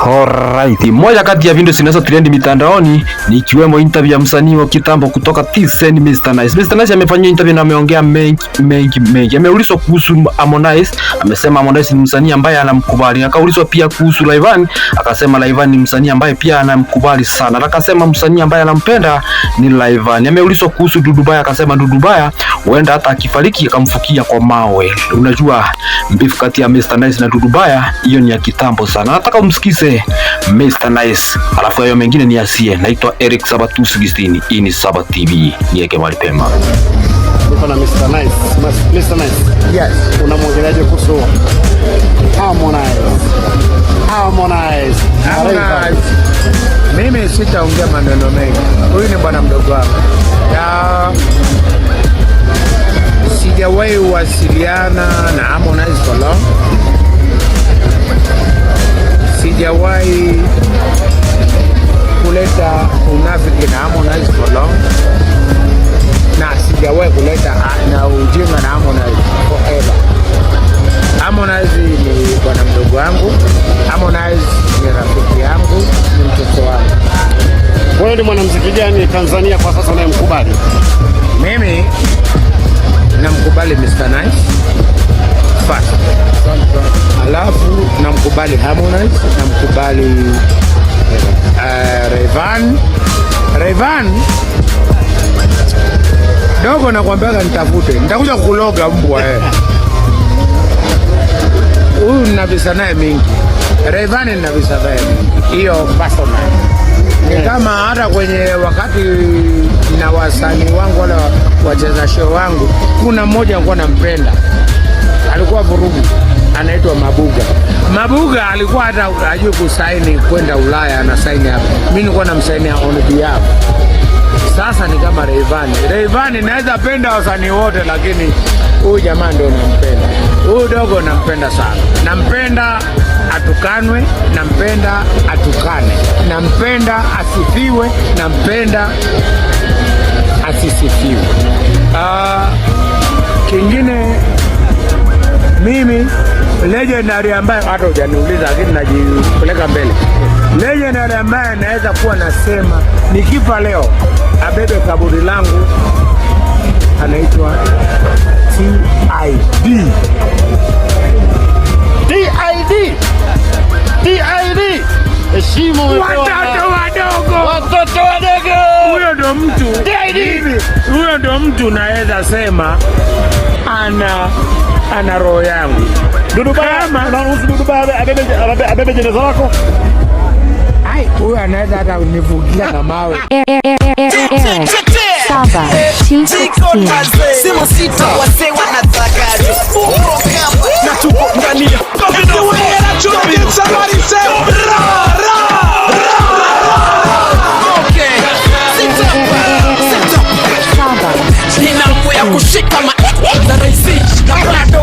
Alright, moja kati ya video zinazo trend mitandaoni ni ikiwemo interview ya msanii wa kitambo kutoka TSN Mr Nice. Mr Nice amefanyia interview na ameongea mengi. Ameulizwa kuhusu Harmonize, amesema Harmonize ni msanii ambaye anamkubali. Akaulizwa pia kuhusu Rayvanny, akasema Rayvanny ni msanii ambaye pia anamkubali sana. Akasema msanii ambaye anampenda ni Rayvanny. Ameulizwa kuhusu Dudu Baya, akasema Dudu Baya huenda hata akifariki akamfukia kwa mawe. Unajua mbifu kati ya Mr Nice na Dudu Baya hiyo ni ya kitambo sana. Nataka umsikize Mr Nice, alafu hayo mengine ni asie. Naitwa Eric Sabatu 16. Hii ni Saba TV. Niweke mahali pema. Niko na Mr Nice. Mr Nice. Yes. Unamwongeleaje kuhusu Harmonize? Mimi sitaongea maneno mengi. Huyu ni bwana mdogo wangu. Sijawahi wasiliana na Harmonize for long. Sijawahi kuleta unafiki na Harmonize for long. Na sijawahi kuleta na ujinga na Harmonize forever. Harmonize ni bwana mdogo wangu. Harmonize ni rafiki yangu, ni mtoto wangu. Wewe ni mwanamuziki gani Tanzania kwa sasa unayemkubali? Mimi namkubali Mr Nice first. Alafu namkubali Harmonize, namkubali Rayvanny dogo, nakwambia nitafute, nitakuja kukuloga mbwa huyu nina visa naye mingi. Rayvanny nina visa naye hiyo personal. Ni kama hata kwenye wakati na wasanii wangu wala wacheza show wangu, kuna mmoja alikuwa nampenda, alikuwa vurugu, anaitwa Mabuga alikuwa hata hajui kusaini kwenda Ulaya, ana saini hapa. Mimi nilikuwa namsainia on behalf. Sasa ni kama Rayvanny naweza penda wasanii wote, lakini huyu jamaa ndio nampenda. Huyu dogo nampenda sana. Nampenda atukanwe, nampenda atukane, nampenda asifiwe, nampenda asisifiwe. Kingine mimi legendary ambaye hata hujaniuliza lakini najipeleka mbele. Legendary ambaye naweza kuwa nasema nikifa leo abebe kaburi langu anaitwa TID. Heshima watoto wadogo. Huyo ndo mtu. Huyo ndo mtu naweza sema ana roho yangu. Dudu Baya, unaruhusu Dudu Baya abebe jeneza lako? Huyo anaweza hata univugia na mawe. Saba 216. Sema sita wase wanatakaje na tuko ndani ya somebody say okay sita nina nguvu ya kushika na raisi na brado